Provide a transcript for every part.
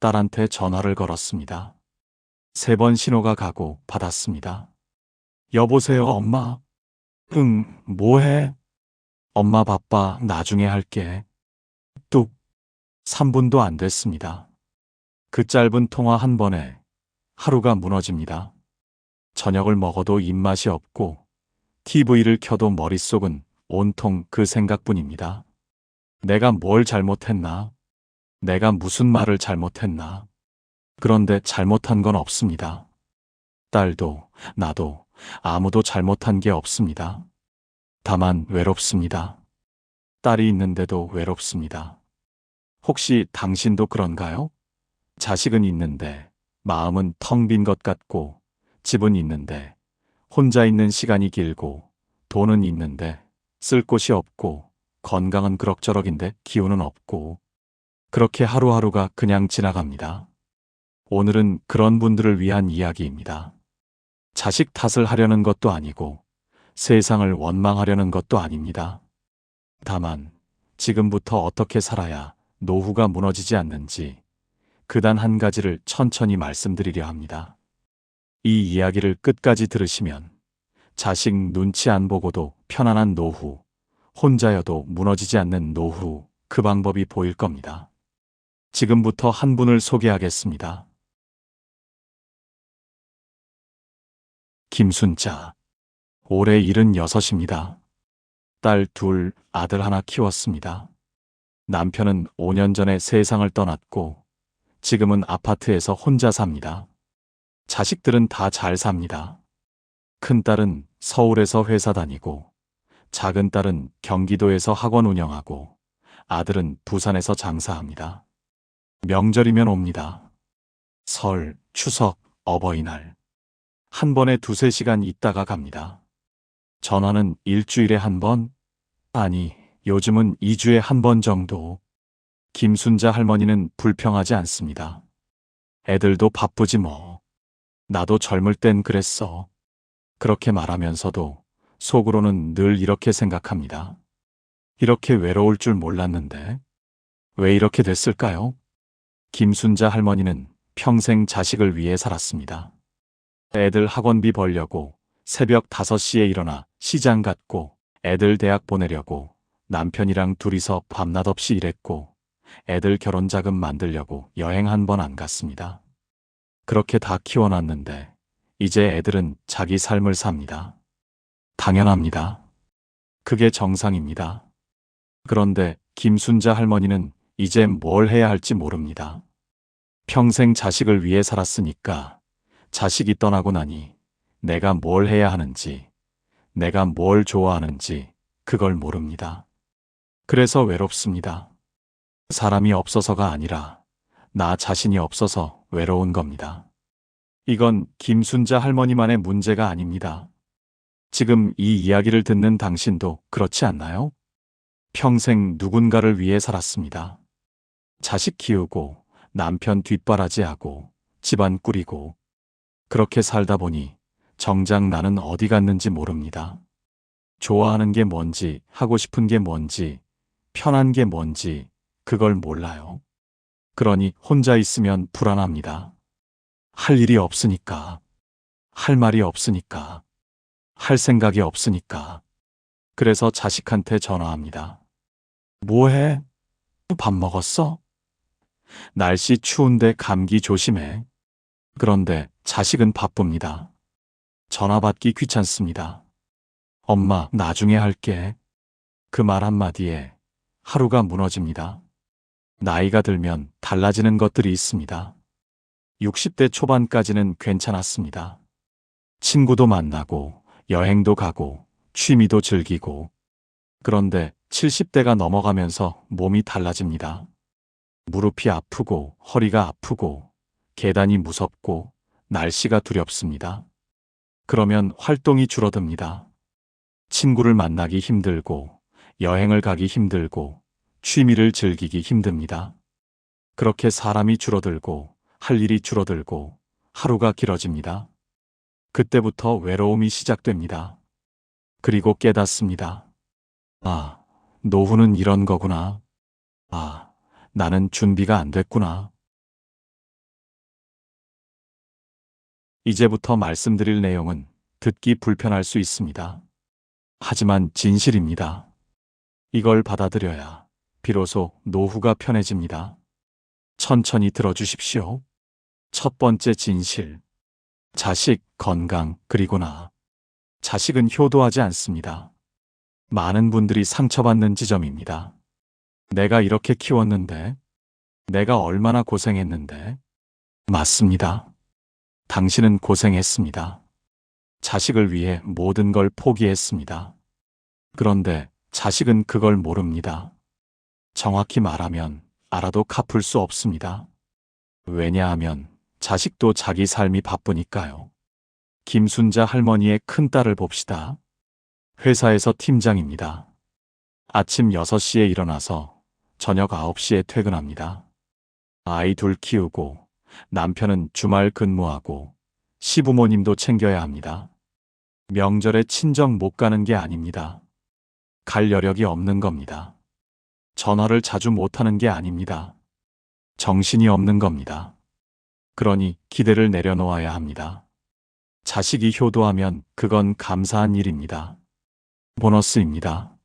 딸한테 전화를 걸었습니다. 3번 신호가 가고 받았습니다. 여보세요, 엄마? 응, 뭐해? 엄마 바빠, 나중에 할게. 뚝, 3분도 안 됐습니다. 그 짧은 통화 한 번에 하루가 무너집니다. 저녁을 먹어도 입맛이 없고 TV를 켜도 머릿속은 온통 그 생각뿐입니다. 내가 뭘 잘못했나? 내가 무슨 말을 잘못했나? 그런데 잘못한 건 없습니다. 딸도, 나도, 아무도 잘못한 게 없습니다. 다만 외롭습니다. 딸이 있는데도 외롭습니다. 혹시 당신도 그런가요? 자식은 있는데 마음은 텅 빈 것 같고, 집은 있는데 혼자 있는 시간이 길고, 돈은 있는데 쓸 곳이 없고, 건강은 그럭저럭인데 기운은 없고, 그렇게 하루하루가 그냥 지나갑니다. 오늘은 그런 분들을 위한 이야기입니다. 자식 탓을 하려는 것도 아니고 세상을 원망하려는 것도 아닙니다. 다만 지금부터 어떻게 살아야 노후가 무너지지 않는지 그 단 한 가지를 천천히 말씀드리려 합니다. 이 이야기를 끝까지 들으시면 자식 눈치 안 보고도 편안한 노후, 혼자여도 무너지지 않는 노후, 그 방법이 보일 겁니다. 지금부터 한 분을 소개하겠습니다. 김순자. 올해 76입니다. 딸 2, 아들 1 키웠습니다. 남편은 5년 전에 세상을 떠났고 지금은 아파트에서 혼자 삽니다. 자식들은 다 잘 삽니다. 큰딸은 서울에서 회사 다니고, 작은 딸은 경기도에서 학원 운영하고, 아들은 부산에서 장사합니다. 명절이면 옵니다. 설, 추석, 어버이날. 한 번에 2~3시간 있다가 갑니다. 전화는 일주일에 한 번? 아니, 요즘은 2주에 한 번 정도. 김순자 할머니는 불평하지 않습니다. 애들도 바쁘지 뭐. 나도 젊을 땐 그랬어. 그렇게 말하면서도 속으로는 늘 이렇게 생각합니다. 이렇게 외로울 줄 몰랐는데 왜 이렇게 됐을까요? 김순자 할머니는 평생 자식을 위해 살았습니다. 애들 학원비 벌려고 새벽 5시에 일어나 시장 갔고, 애들 대학 보내려고 남편이랑 둘이서 밤낮 없이 일했고, 애들 결혼 자금 만들려고 여행 한 번 안 갔습니다. 그렇게 다 키워놨는데 이제 애들은 자기 삶을 삽니다. 당연합니다. 그게 정상입니다. 그런데 김순자 할머니는 이제 뭘 해야 할지 모릅니다. 평생 자식을 위해 살았으니까 자식이 떠나고 나니 내가 뭘 해야 하는지, 내가 뭘 좋아하는지 그걸 모릅니다. 그래서 외롭습니다. 사람이 없어서가 아니라 나 자신이 없어서 외로운 겁니다. 이건 김순자 할머니만의 문제가 아닙니다. 지금 이 이야기를 듣는 당신도 그렇지 않나요? 평생 누군가를 위해 살았습니다. 자식 키우고, 남편 뒷바라지하고, 집안 꾸리고, 그렇게 살다 보니 정작 나는 어디 갔는지 모릅니다. 좋아하는 게 뭔지, 하고 싶은 게 뭔지, 편한 게 뭔지 그걸 몰라요. 그러니 혼자 있으면 불안합니다. 할 일이 없으니까, 할 말이 없으니까, 할 생각이 없으니까. 그래서 자식한테 전화합니다. 뭐해? 밥 먹었어? 날씨 추운데 감기 조심해. 그런데 자식은 바쁩니다. 전화 받기 귀찮습니다. 엄마, 나중에 할게. 그 말 한마디에 하루가 무너집니다. 나이가 들면 달라지는 것들이 있습니다. 60대 초반까지는 괜찮았습니다. 친구도 만나고, 여행도 가고, 취미도 즐기고. 그런데 70대가 넘어가면서 몸이 달라집니다. 무릎이 아프고, 허리가 아프고, 계단이 무섭고, 날씨가 두렵습니다. 그러면 활동이 줄어듭니다. 친구를 만나기 힘들고, 여행을 가기 힘들고, 취미를 즐기기 힘듭니다. 그렇게 사람이 줄어들고, 할 일이 줄어들고, 하루가 길어집니다. 그때부터 외로움이 시작됩니다. 그리고 깨닫습니다. 아, 노후는 이런 거구나. 아, 나는 준비가 안 됐구나. 이제부터 말씀드릴 내용은 듣기 불편할 수 있습니다. 하지만 진실입니다. 이걸 받아들여야 비로소 노후가 편해집니다. 천천히 들어주십시오. 첫 번째 진실. 자식, 건강, 그리고 나. 자식은 효도하지 않습니다. 많은 분들이 상처받는 지점입니다. 내가 이렇게 키웠는데, 내가 얼마나 고생했는데. 맞습니다. 당신은 고생했습니다. 자식을 위해 모든 걸 포기했습니다. 그런데 자식은 그걸 모릅니다. 정확히 말하면 알아도 갚을 수 없습니다. 왜냐하면 자식도 자기 삶이 바쁘니까요. 김순자 할머니의 큰딸을 봅시다. 회사에서 팀장입니다. 아침 6시에 일어나서 저녁 9시에 퇴근합니다. 아이 둘 키우고 남편은 주말 근무하고 시부모님도 챙겨야 합니다. 명절에 친정 못 가는 게 아닙니다. 갈 여력이 없는 겁니다. 전화를 자주 못하는 게 아닙니다. 정신이 없는 겁니다. 그러니 기대를 내려놓아야 합니다. 자식이 효도하면 그건 감사한 일입니다. 보너스입니다.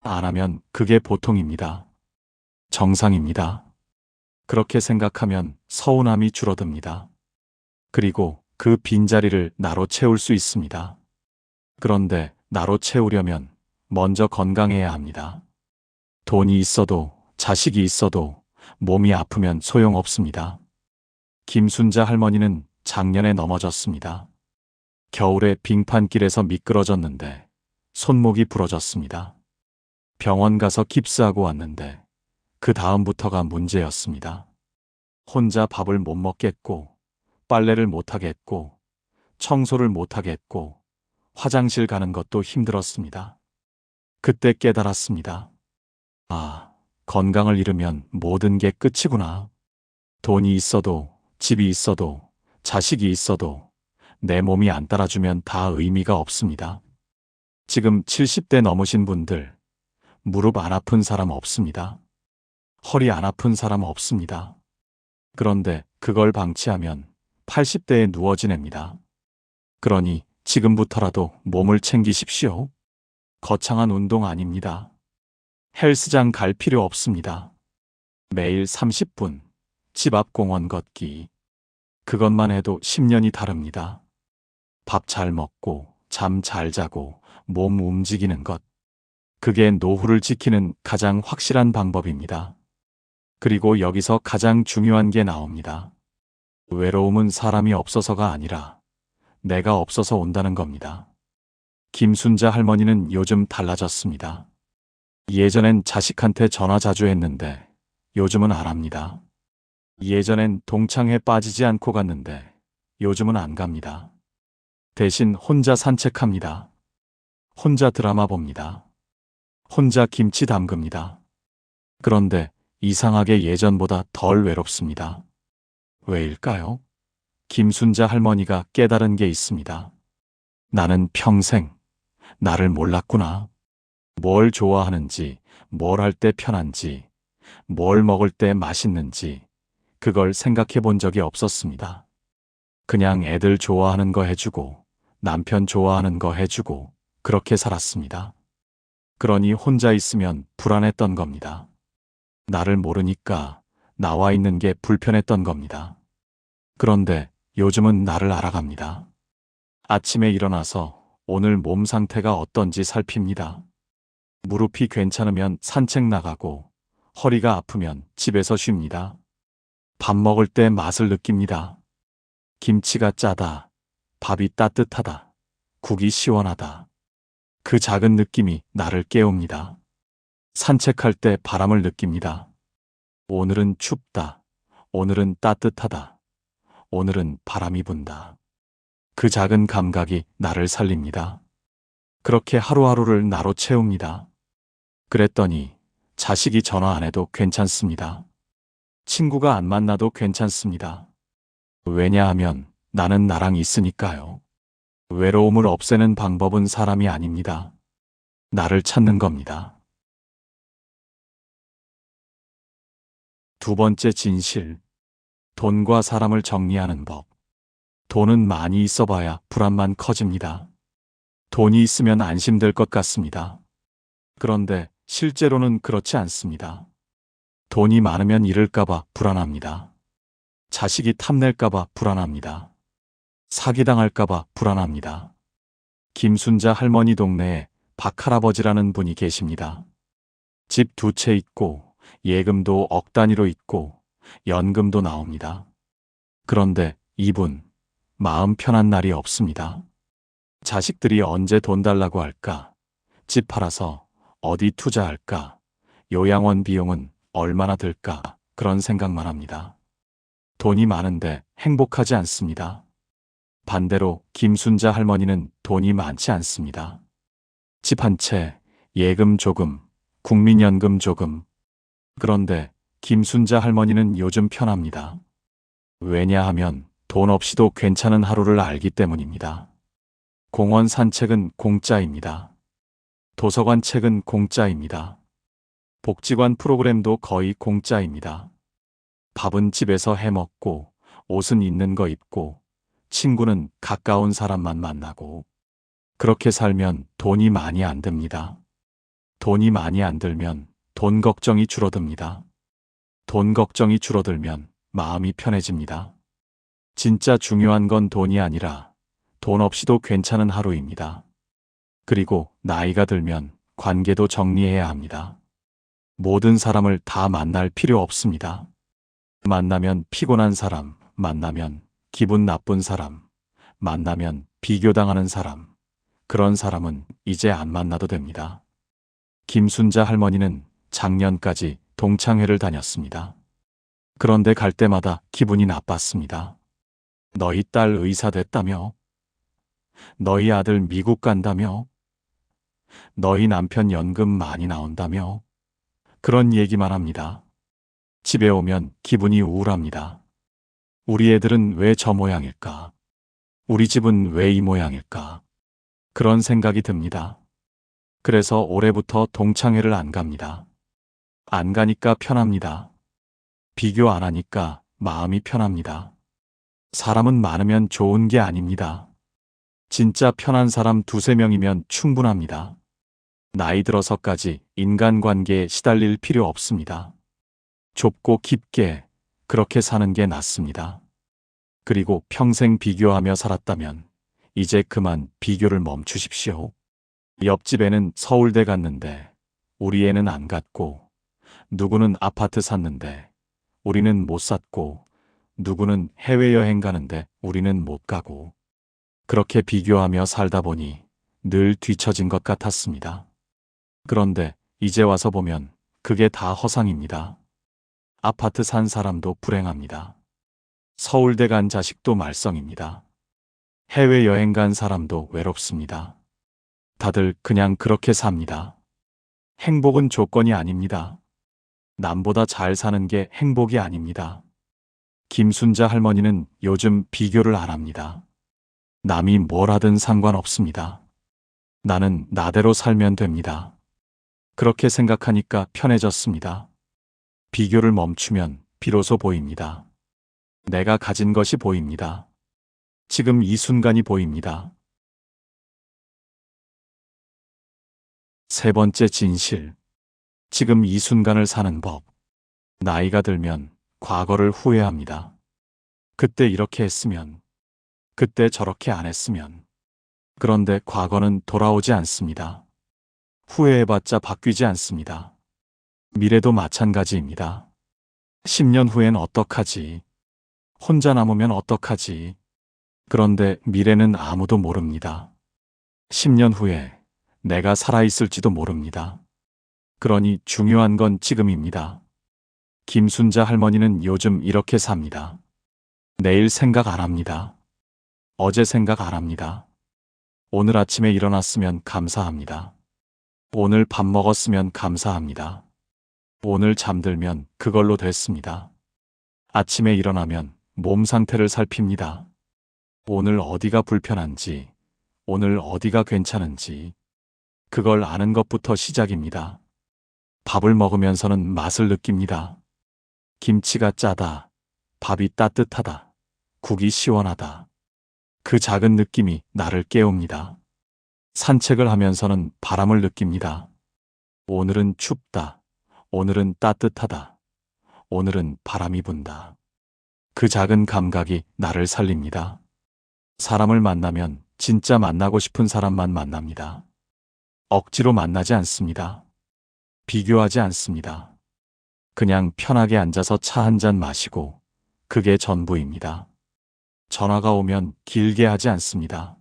안 하면 그게 보통입니다. 정상입니다. 그렇게 생각하면 서운함이 줄어듭니다. 그리고 그 빈자리를 나로 채울 수 있습니다. 그런데 나로 채우려면 먼저 건강해야 합니다. 돈이 있어도 자식이 있어도 몸이 아프면 소용없습니다. 김순자 할머니는 작년에 넘어졌습니다. 겨울에 빙판길에서 미끄러졌는데 손목이 부러졌습니다. 병원 가서 깁스하고 왔는데 그 다음부터가 문제였습니다. 혼자 밥을 못 먹겠고 빨래를 못 하겠고 청소를 못 하겠고 화장실 가는 것도 힘들었습니다. 그때 깨달았습니다. 아, 건강을 잃으면 모든 게 끝이구나. 돈이 있어도 집이 있어도 자식이 있어도 내 몸이 안 따라주면 다 의미가 없습니다. 지금 70대 넘으신 분들 무릎 안 아픈 사람 없습니다. 허리 안 아픈 사람 없습니다. 그런데 그걸 방치하면 80대에 누워 지냅니다. 그러니 지금부터라도 몸을 챙기십시오. 거창한 운동 아닙니다. 헬스장 갈 필요 없습니다. 매일 30분 집 앞 공원 걷기. 그것만 해도 10년이 다릅니다. 밥 잘 먹고 잠 잘 자고 몸 움직이는 것. 그게 노후를 지키는 가장 확실한 방법입니다. 그리고 여기서 가장 중요한 게 나옵니다. 외로움은 사람이 없어서가 아니라 내가 없어서 온다는 겁니다. 김순자 할머니는 요즘 달라졌습니다. 예전엔 자식한테 전화 자주 했는데 요즘은 안 합니다. 예전엔 동창회 빠지지 않고 갔는데 요즘은 안 갑니다. 대신 혼자 산책합니다. 혼자 드라마 봅니다. 혼자 김치 담급니다. 그런데 이상하게 예전보다 덜 외롭습니다. 왜일까요? 김순자 할머니가 깨달은 게 있습니다. 나는 평생 나를 몰랐구나. 뭘 좋아하는지, 뭘 할 때 편한지, 뭘 먹을 때 맛있는지 그걸 생각해 본 적이 없었습니다. 그냥 애들 좋아하는 거 해주고 남편 좋아하는 거 해주고 그렇게 살았습니다. 그러니 혼자 있으면 불안했던 겁니다. 나를 모르니까 나와 있는 게 불편했던 겁니다. 그런데 요즘은 나를 알아갑니다. 아침에 일어나서 오늘 몸 상태가 어떤지 살핍니다. 무릎이 괜찮으면 산책 나가고 허리가 아프면 집에서 쉽니다. 밥 먹을 때 맛을 느낍니다. 김치가 짜다, 밥이 따뜻하다, 국이 시원하다. 그 작은 느낌이 나를 깨웁니다. 산책할 때 바람을 느낍니다. 오늘은 춥다, 오늘은 따뜻하다, 오늘은 바람이 분다. 그 작은 감각이 나를 살립니다. 그렇게 하루하루를 나로 채웁니다. 그랬더니 자식이 전화 안 해도 괜찮습니다. 친구가 안 만나도 괜찮습니다. 왜냐하면 나는 나랑 있으니까요. 외로움을 없애는 방법은 사람이 아닙니다. 나를 찾는 겁니다. 두 번째 진실. 돈과 사람을 정리하는 법. 돈은 많이 있어봐야 불안만 커집니다. 돈이 있으면 안심될 것 같습니다. 그런데 실제로는 그렇지 않습니다. 돈이 많으면 잃을까봐 불안합니다. 자식이 탐낼까봐 불안합니다. 사기당할까봐 불안합니다. 김순자 할머니 동네에 박할아버지라는 분이 계십니다. 집 2채 있고 예금도 억 단위로 있고 연금도 나옵니다. 그런데 이분 마음 편한 날이 없습니다. 자식들이 언제 돈 달라고 할까? 집 팔아서 어디 투자할까? 요양원 비용은 얼마나 들까? 그런 생각만 합니다. 돈이 많은데 행복하지 않습니다. 반대로 김순자 할머니는 돈이 많지 않습니다. 집 한 채, 예금 조금, 국민연금 조금. 그런데 김순자 할머니는 요즘 편합니다. 왜냐하면 돈 없이도 괜찮은 하루를 알기 때문입니다. 공원 산책은 공짜입니다. 도서관 책은 공짜입니다. 복지관 프로그램도 거의 공짜입니다. 밥은 집에서 해 먹고, 옷은 있는 거 입고, 친구는 가까운 사람만 만나고. 그렇게 살면 돈이 많이 안 듭니다. 돈이 많이 안 들면 돈 걱정이 줄어듭니다. 돈 걱정이 줄어들면 마음이 편해집니다. 진짜 중요한 건 돈이 아니라 돈 없이도 괜찮은 하루입니다. 그리고 나이가 들면 관계도 정리해야 합니다. 모든 사람을 다 만날 필요 없습니다. 만나면 피곤한 사람, 만나면 기분 나쁜 사람, 만나면 비교당하는 사람, 그런 사람은 이제 안 만나도 됩니다. 김순자 할머니는 작년까지 동창회를 다녔습니다. 그런데 갈 때마다 기분이 나빴습니다. 너희 딸 의사 됐다며? 너희 아들 미국 간다며? 너희 남편 연금 많이 나온다며? 그런 얘기만 합니다. 집에 오면 기분이 우울합니다. 우리 애들은 왜 저 모양일까? 우리 집은 왜 이 모양일까? 그런 생각이 듭니다. 그래서 올해부터 동창회를 안 갑니다. 안 가니까 편합니다. 비교 안 하니까 마음이 편합니다. 사람은 많으면 좋은 게 아닙니다. 진짜 편한 사람 2~3명이면 충분합니다. 나이 들어서까지 인간관계에 시달릴 필요 없습니다. 좁고 깊게 그렇게 사는 게 낫습니다. 그리고 평생 비교하며 살았다면 이제 그만 비교를 멈추십시오. 옆집 애는 서울대 갔는데 우리 애는 안 갔고, 누구는 아파트 샀는데 우리는 못 샀고, 누구는 해외여행 가는데 우리는 못 가고, 그렇게 비교하며 살다 보니 늘 뒤처진 것 같았습니다. 그런데 이제 와서 보면 그게 다 허상입니다. 아파트 산 사람도 불행합니다. 서울대 간 자식도 말썽입니다. 해외여행 간 사람도 외롭습니다. 다들 그냥 그렇게 삽니다. 행복은 조건이 아닙니다. 남보다 잘 사는 게 행복이 아닙니다. 김순자 할머니는 요즘 비교를 안 합니다. 남이 뭘 하든 상관없습니다. 나는 나대로 살면 됩니다. 그렇게 생각하니까 편해졌습니다. 비교를 멈추면 비로소 보입니다. 내가 가진 것이 보입니다. 지금 이 순간이 보입니다. 3번째 진실. 지금 이 순간을 사는 법. 나이가 들면 과거를 후회합니다. 그때 이렇게 했으면, 그때 저렇게 안 했으면. 그런데 과거는 돌아오지 않습니다. 후회해봤자 바뀌지 않습니다. 미래도 마찬가지입니다. 10년 후엔 어떡하지? 혼자 남으면 어떡하지? 그런데 미래는 아무도 모릅니다. 10년 후에 내가 살아있을지도 모릅니다. 그러니 중요한 건 지금입니다. 김순자 할머니는 요즘 이렇게 삽니다. 내일 생각 안 합니다. 어제 생각 안 합니다. 오늘 아침에 일어났으면 감사합니다. 오늘 밥 먹었으면 감사합니다. 오늘 잠들면 그걸로 됐습니다. 아침에 일어나면 몸 상태를 살핍니다. 오늘 어디가 불편한지, 오늘 어디가 괜찮은지, 그걸 아는 것부터 시작입니다. 밥을 먹으면서는 맛을 느낍니다. 김치가 짜다, 밥이 따뜻하다, 국이 시원하다. 그 작은 느낌이 나를 깨웁니다. 산책을 하면서는 바람을 느낍니다. 오늘은 춥다. 오늘은 따뜻하다. 오늘은 바람이 분다. 그 작은 감각이 나를 살립니다. 사람을 만나면 진짜 만나고 싶은 사람만 만납니다. 억지로 만나지 않습니다. 비교하지 않습니다. 그냥 편하게 앉아서 차 한 잔 마시고 그게 전부입니다. 전화가 오면 길게 하지 않습니다.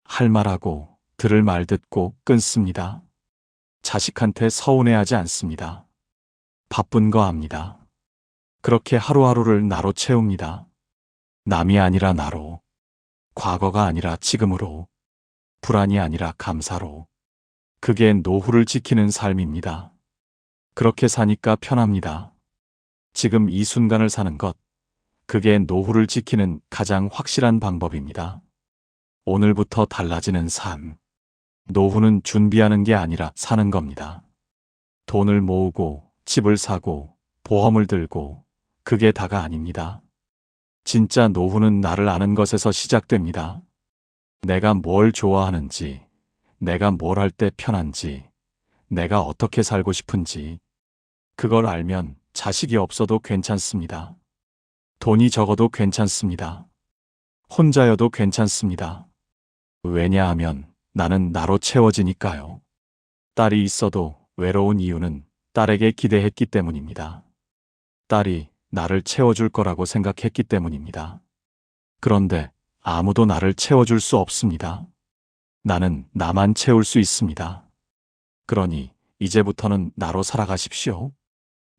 할 말하고 들을 말 듣고 끊습니다. 자식한테 서운해하지 않습니다. 바쁜 거 압니다. 그렇게 하루하루를 나로 채웁니다. 남이 아니라 나로, 과거가 아니라 지금으로, 불안이 아니라 감사로. 그게 노후를 지키는 삶입니다. 그렇게 사니까 편합니다. 지금 이 순간을 사는 것, 그게 노후를 지키는 가장 확실한 방법입니다. 오늘부터 달라지는 삶. 노후는 준비하는 게 아니라 사는 겁니다. 돈을 모으고, 집을 사고, 보험을 들고, 그게 다가 아닙니다. 진짜 노후는 나를 아는 것에서 시작됩니다. 내가 뭘 좋아하는지, 내가 뭘 할 때 편한지, 내가 어떻게 살고 싶은지, 그걸 알면 자식이 없어도 괜찮습니다. 돈이 적어도 괜찮습니다. 혼자여도 괜찮습니다. 왜냐하면 나는 나로 채워지니까요. 딸이 있어도 외로운 이유는 딸에게 기대했기 때문입니다. 딸이 나를 채워줄 거라고 생각했기 때문입니다. 그런데 아무도 나를 채워줄 수 없습니다. 나는 나만 채울 수 있습니다. 그러니 이제부터는 나로 살아가십시오.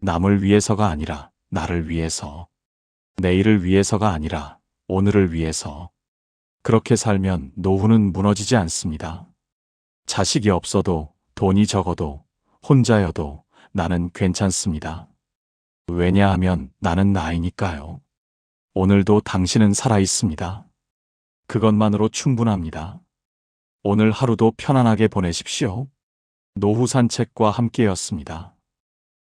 남을 위해서가 아니라 나를 위해서. 내일을 위해서가 아니라 오늘을 위해서. 그렇게 살면 노후는 무너지지 않습니다. 자식이 없어도 돈이 적어도 혼자여도 나는 괜찮습니다. 왜냐하면 나는 나이니까요. 오늘도 당신은 살아 있습니다. 그것만으로 충분합니다. 오늘 하루도 편안하게 보내십시오. 노후 산책과 함께였습니다.